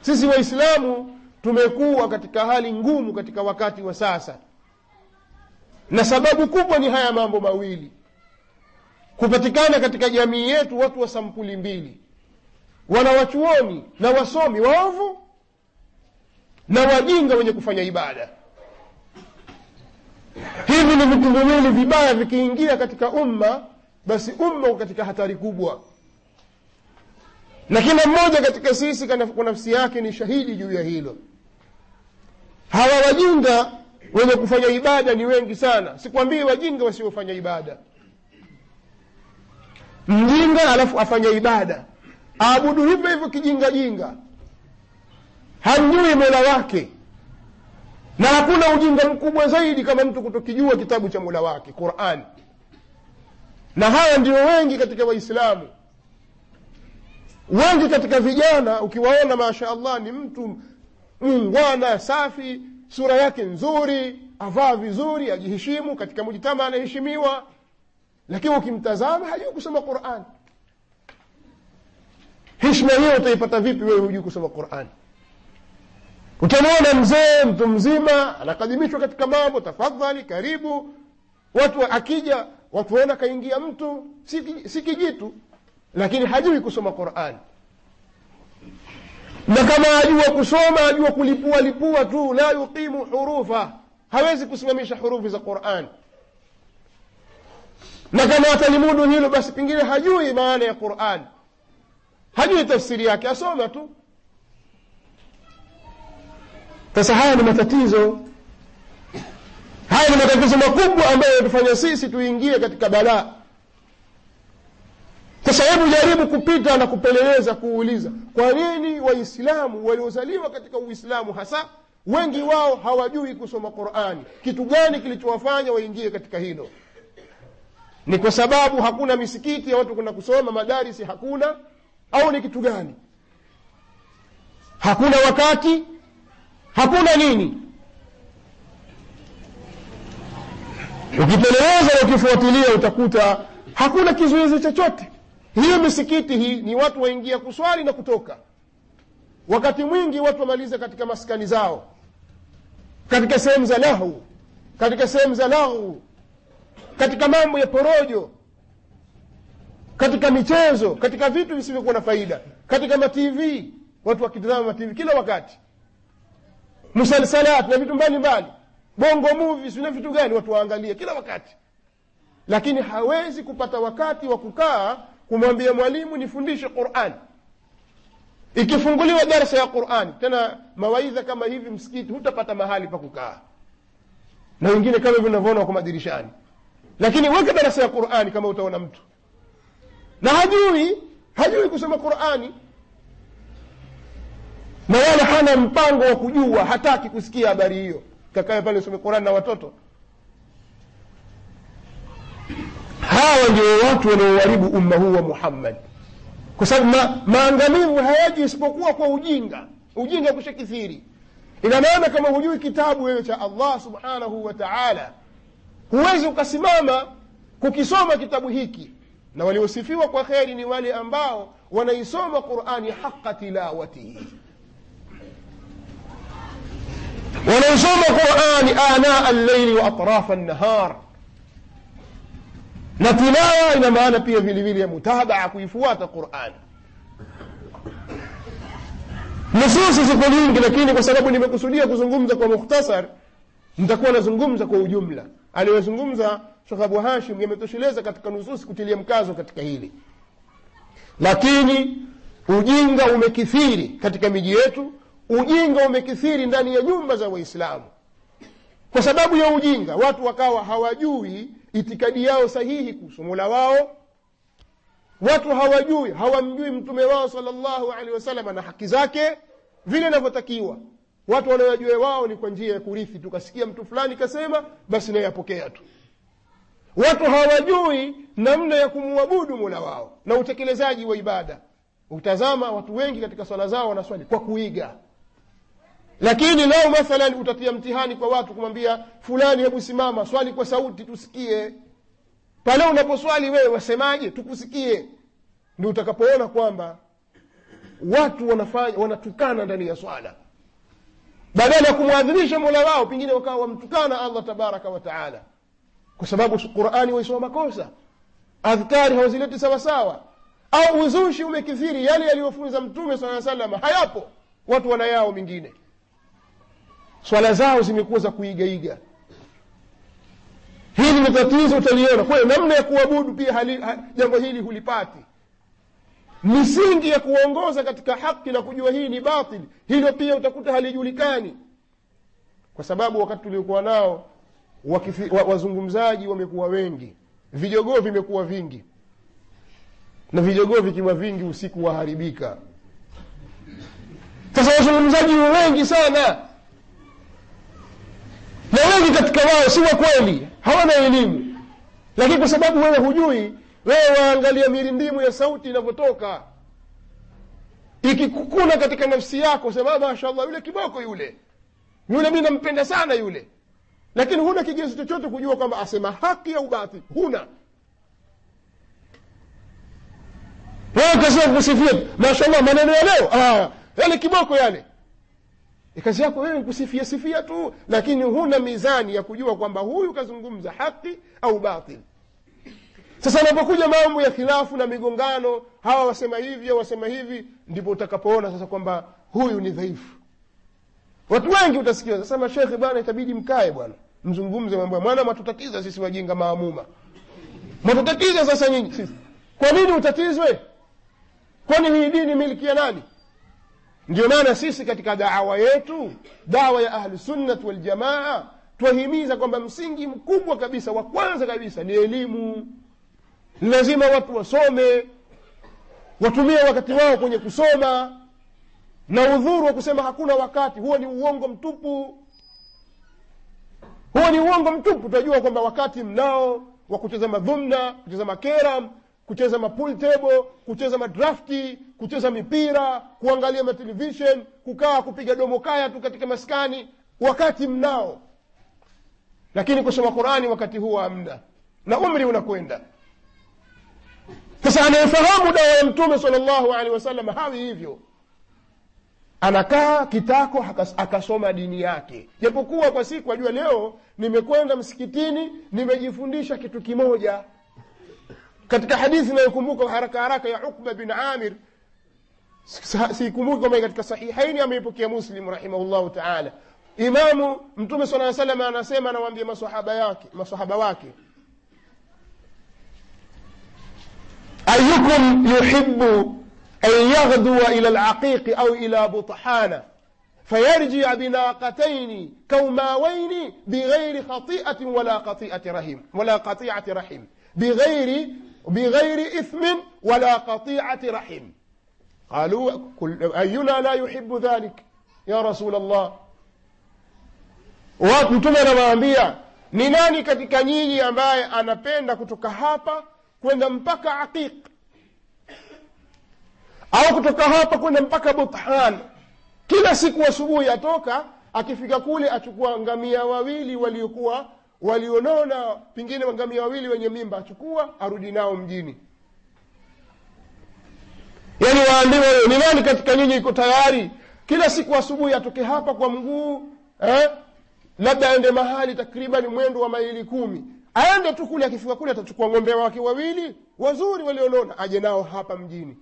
Sisi Waislamu tumekuwa katika hali ngumu katika wakati wa sasa, na sababu kubwa ni haya mambo mawili: kupatikana katika jamii yetu watu wa sampuli mbili, wanawachuoni na wasomi waovu na wajinga wenye kufanya ibada. Hivi ni vitu viwili vibaya, vikiingia katika umma, basi umma uko katika hatari kubwa. Na kila mmoja katika sisi kwa nafsi yake ni shahidi juu ya hilo. Hawa wajinga wenye kufanya ibada ni wengi sana. Sikwambii wajinga wasiofanya ibada. Mjinga alafu afanya ibada, aabudu hivyo hivyo kijinga jinga, hamjui Mola wake. Na hakuna ujinga mkubwa zaidi kama mtu kutokijua kitabu cha Mola wake, Qur'an. Na hawa ndio wengi katika Waislamu. Wengi katika vijana ukiwaona, mashaallah, ni mtu mungwana, safi, sura yake nzuri, avaa vizuri, ajiheshimu, katika mujtama anaheshimiwa, lakini ukimtazama hajui kusoma Qur'an. Heshima hiyo utaipata vipi wewe hujui kusoma Qur'an? Utamwona mzee, mtu mzima, anakadimishwa katika mambo, tafadhali, karibu. Watu akija, watu waona kaingia mtu si kijitu, lakini hajui kusoma Qur'an. Na kama ajua kusoma, ajua kulipua tu, la yuqimu hurufa, hawezi kusimamisha hurufi za Qur'an. Na kama atalimudu hilo, basi pengine hajui maana ya Qur'an, hajui tafsiri yake, asoma tu. Sasa haya ni matatizo. Haya ni matatizo makubwa ambayo yanatufanya sisi tuingie katika balaa. Sasa hebu jaribu kupita na kupeleleza, kuuliza, kwa nini Waislamu waliozaliwa katika Uislamu hasa wengi wao hawajui kusoma Qur'ani? Kitu gani kilichowafanya waingie katika hilo? Ni kwa sababu hakuna misikiti ya watu kwenda kusoma, madarisi hakuna, au ni kitu gani? Hakuna wakati, hakuna nini? Ukipeleleza na ukifuatilia utakuta hakuna kizuizi chochote. Hiyo misikiti hii ni watu waingia kuswali na kutoka. Wakati mwingi watu wamaliza katika maskani zao, katika sehemu za lahu, katika sehemu za lahu, katika mambo ya porojo, katika michezo, katika vitu visivyokuwa na faida, katika ma-TV, watu wakitazama ma-TV kila wakati, musalsalat na vitu mbalimbali, bongo movies na vitu gani watu waangalia kila wakati. Lakini hawezi kupata wakati wa kukaa kumwambia mwalimu nifundishe Qur'an. Ikifunguliwa darasa ya Qur'an, tena mawaidha kama hivi msikiti, hutapata mahali pa kukaa, na wengine kama hivi unavyoona kwa madirishani. Lakini weka darasa ya Qur'an, kama utaona mtu na hajui kusoma Qur'ani, na wala hana mpango wa kujua, hataki kusikia habari hiyo, kakae pale usome Qur'an na watoto. Hawa ndio watu wanaoharibu umma huu wa Muhammad, kwa sababu maangamivu hayaji isipokuwa kwa ujinga kushakithiri. Ina maana kama hujui kitabu wewe cha Allah subhanahu wa ta'ala, huwezi ukasimama kukisoma kitabu hiki. Na waliosifiwa kwa kheri ni wale ambao wanaisoma Qur'ani haqqa tilawatihi, wanaisoma Qur'ani ana al-layli wa atrafa an-nahar. Na tilawa ina maana pia vile vile ya mutabaa, kuifuata Qur'an. Nususi ziko nyingi, lakini kwa sababu nimekusudia kuzungumza kwa mukhtasar, nitakuwa nazungumza kwa ujumla. Aliyozungumza Sheikh Abu Hashim yametosheleza katika nususi kutilia mkazo katika hili. Lakini ujinga umekithiri katika miji yetu, ujinga umekithiri ndani ya nyumba za Waislamu. Kwa sababu ya ujinga, watu wakawa hawajui itikadi yao sahihi kuhusu Mola wao. Watu hawamjui mtume wao sallallahu alaihi wasallam na haki zake vile inavyotakiwa. Watu wanayojua wao ni kwa njia ya kurithi, tukasikia mtu fulani kasema, basi naye apokea tu. Watu hawajui namna ya kumwabudu Mola wao na utekelezaji wa ibada. Utazama watu wengi katika swala zao wanaswali kwa kuiga. Lakini leo mathalan utatia mtihani kwa watu kumwambia fulani, hebu simama swali kwa sauti tusikie. Pale unaposwali wewe wasemaje tukusikie, ndio utakapoona kwamba watu wanatukana ndani ya swala, badala ya kumwadhimisha Mola wao pengine wakawa wamtukana Allah tabaraka wa taala, kwa sababu Qur'ani waisoma makosa, adhkari hawazileti sawa sawa, au uzushi umekithiri, yale yaliyofunza Mtume sallallahu alaihi wasallam hayapo, watu wanayao mingine, swala zao zimekuwa za kuigaiga. Hili ni tatizo, utaliona kwa namna ya kuabudu pia jambo hili hulipati. Misingi ya kuongoza katika haki na kujua hii ni batili, hilo pia utakuta halijulikani, kwa sababu wakati tuliokuwa nao wazungumzaji wamekuwa wengi, vijogoo vimekuwa vingi, na vijogoo vikiwa vingi usiku waharibika. Sasa wazungumzaji wengi sana, na wengi katika wao si wa kweli, hawana elimu, lakini kwa sababu wewe hujui, wewe waangalia mirindimu ya sauti inavyotoka, ikikukuna katika nafsi yako, sema mashaallah yule kiboko yule mimi nampenda sana yule, lakini huna kigezo chochote kujua kwamba asema haki au batili, huna. Wewe kasema kusifia mashaallah maneno ya leo, yale kiboko yale, kazi yako wewe kusifia sifia tu, lakini huna mizani ya kujua kwamba huyu kazungumza haki au batili. Sasa unapokuja mambo ya khilafu na migongano, hawa wasema hivi au wasema hivi, ndipo utakapoona sasa kwamba huyu ni dhaifu. Watu wengi utasikia sasa, mashekhe bwana itabidi mkae bwana mzungumze mambo, maana matutatiza sisi wajinga maamuma, matutatiza sasa nyinyi sisi. Kwa nini utatizwe? Kwani hii dini miliki ya nani? Ndio maana sisi katika da'wa yetu, da'wa ya ahli sunnah wal jamaa, tuhimiza kwamba msingi mkubwa kabisa wa kwanza kabisa ni elimu. Lazima watu wasome, watumie wakati wao kwenye kusoma, na udhuru wa kusema hakuna wakati, huo ni uongo mtupu. Huo ni uongo mtupu. Tunajua kwamba wakati mnao wa kucheza madhumna, kucheza makeram, kucheza mapool table, kucheza madrafti, kucheza mipira, kuangalia matelevision, kukaa kupiga domo kaya tu katika maskani, wakati mnao. Lakini kusoma Qur'ani wakati huo hamna, na umri unakwenda. Sasa anayefahamu dawa ya Mtume sallallahu alaihi wasallam hawi hivyo, anakaa kitako akasoma dini yake, japokuwa kwa siku ajua leo nimekwenda msikitini nimejifundisha kitu kimoja. Katika hadithi nayokumbuka haraka haraka ya Uqba bin Amir, sikumbuki kama katika sahihaini ameipokea Muslim rahimahullahu ta'ala, Imamu Mtume sallallahu alaihi wasallam anasema, anawaambia maswahaba wake, ayukum yuhibbu an yaghduwa ila al-aqiq au ila butahana fayarji' binaqatayn kawmawayn bighayri khati'atin wala qati'ati rahim بغير إثم ولا قطيعة رحم. قالوا أينا لا يحب ذلك يا رسول الله؟ Mtume anawaambia, ni nani katika nyinyi ambaye anapenda kutoka hapa kwenda mpaka Aqiq, au kutoka hapa kwenda mpaka Buthan, kila siku asubuhi atoka, akifika kule achukua ngamia wawili walionona, pingine ngamia wawili wenye mimba achukua arudi nao mjini. Yani waambiwa, ni nani katika nyinyi iko tayari kila siku asubuhi atoke hapa kwa mguu, labda aende mahali takriban mwendo wa maili 10, aende tu kule, akifika kule atachukua ng'ombe wake wawili wazuri walionona aje nao hapa mjini.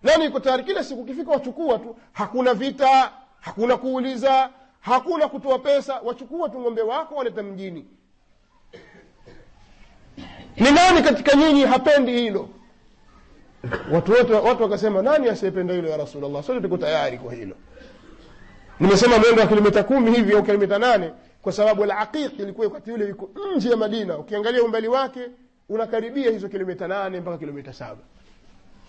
Nani iko tayari kila siku kifika wachukua tu, hakuna vita, hakuna kuuliza, hakuna kutoa pesa, wachukua tu ng'ombe wako waleta mjini? Ni nani katika nyinyi hapendi hilo? Watu wakasema, nani asiyependa hilo ya Rasulullah? Sote tuko tayari kwa hilo. Nimesema mwendo wa kilomita 10 hivi au kilomita 8, kwa sababu al-Aqiq ilikuwa wakati ule iko nje ya Madina. Ukiangalia umbali wake unakaribia hizo kilomita 8 mpaka kilomita 7.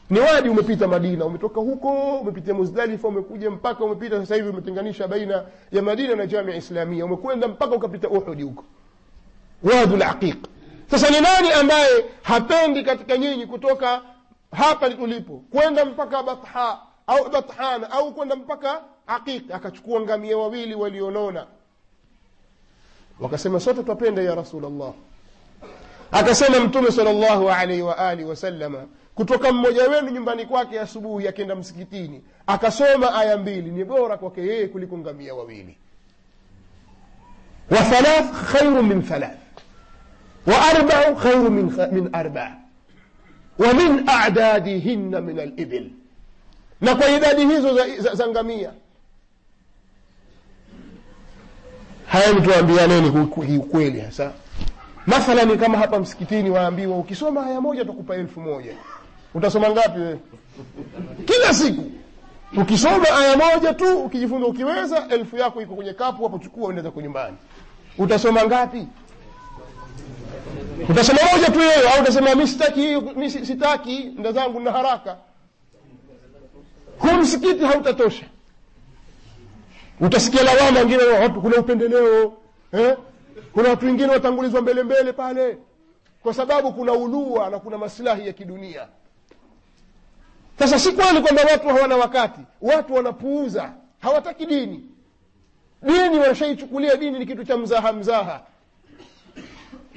Ni wadi umepita Madina, umetoka huko, umepitia Muzdalifa, umekuja mpaka umepita sasa hivi umetenganisha baina ya Madina na Jamia Islamia, umekwenda mpaka ukapita Uhud huko. Wadi al-Aqiq. Sasa ni nani ambaye hapendi katika nyinyi kutoka hapa tulipo kwenda mpaka Bathan au kwenda mpaka Aqiq akachukua ngamia wawili walionona? Wakasema, sote tupende ya Rasulullah. Akasema Mtume sallallahu alaihi wa alihi wasallam kutoka mmoja wenu nyumbani kwake asubuhi akaenda msikitini akasoma aya 2 ni bora kwake yeye kuliko ngamia 2. Wa 3 khairu min 3 wa 4 khairu min 4 wa min a'dadihinna min al-ibil, na kwa idadi hizo za ngamia. Haya mtuambianeni ukweli hasa. Mathalan kama hapa msikitini waambiwa ukisoma aya 1 tutakupa 1000. Utasoma ngapi wewe? Kila siku ukisoma aya 1 tu, ukijifunza ukiweza 1000 yako iko kwenye kapu hapo, chukua uende kwa nyumbani. Utasoma ngapi? Utasoma 1 tu wewe, au utasema mimi sitaki nda zangu na haraka. Kwa msikiti hautatosha. Utasikia lawama wengine watu kuna upendeleo, kuna watu wengine watangulizwa mbele pale kwa sababu kuna ulua na kuna maslahi ya kidunia. Sasa si kweli kwamba watu hawana wakati, watu wanapuuza, hawataki dini. Dini wanashaichukulia dini ni kitu cha mzaha.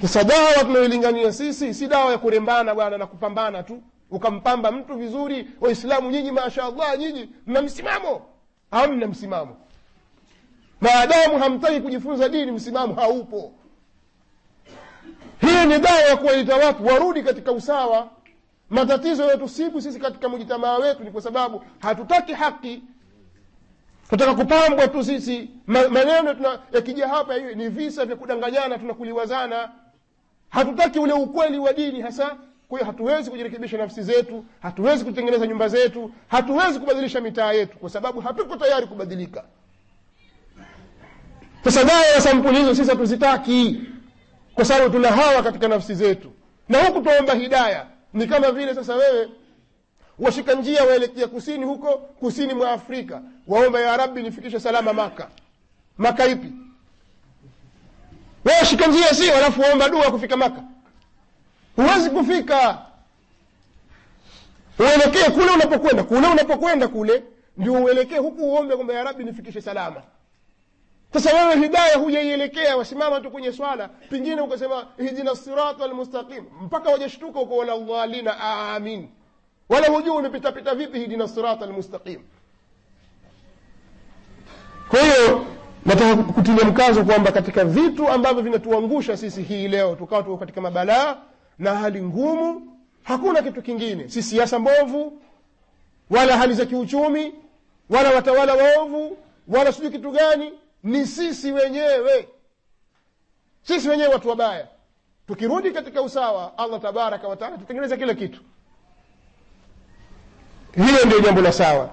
Sasa dawa tunayoilingania sisi si dawa ya kurembana bwana na kupambana tu. Ukampamba mtu vizuri, Waislamu nyinyi mashaallah nyinyi mna msimamo. Hamna msimamo. Maadamu hamtaki kujifunza dini, msimamo haupo. Hii ni dawa ya kuwaita watu warudi katika usawa. Matatizo yetusibu sisi katika mjitamaa wetu ni kwa sababu hatutaki haki. Tunataka kupambwa tu sisi. Maneno yakija hapa ni visa vya kudanganyana, tunakuliwazana. Hatutaki ule ukweli wa dini hasa. Kwa hiyo hatuwezi kujirekebisha nafsi zetu, hatuwezi kutengeneza nyumba zetu, hatuwezi kubadilisha mitaa yetu kwa sababu hatuko tayari kubadilika. Sasa dawa ya sampuli hizo sisi hatuzitaki kwa sababu tuna hawa katika nafsi zetu. Na huku tuomba hidayah ni kama vile sasa wewe washika njia waelekea kusini, huko kusini mwa Afrika, waomba ya Rabbi nifikishe salama Maka. Maka ipi? Wewe shika njia si alafu waomba dua kufika Maka. Huwezi kufika. Uelekee kule unapokwenda kule ndio uelekee huku uombe kwamba ya Rabbi nifikishe salama. Sasa wewe hidayah hujaielekea, wasimama tu kwenye swala, pingine ukasema ihdina siratal mustaqim mpaka wajashtuka uko wala dhalina amin. Wala hujui umepita vipi ihdina siratal mustaqim. Kwa hiyo nataka kutilia mkazo kwamba katika vitu ambavyo vinatuangusha sisi hii leo tukao tuko katika mabalaa na hali ngumu, hakuna kitu kingine. Si siasa mbovu, wala hali za kiuchumi, wala watawala waovu, wala sijui kitu gani, ni sisi wenyewe. Sisi wenyewe watu wabaya. Tukirudi katika usawa, Allah tabaraka wa taala tutengeneza kila kitu. Hiyo ndio jambo la sawa.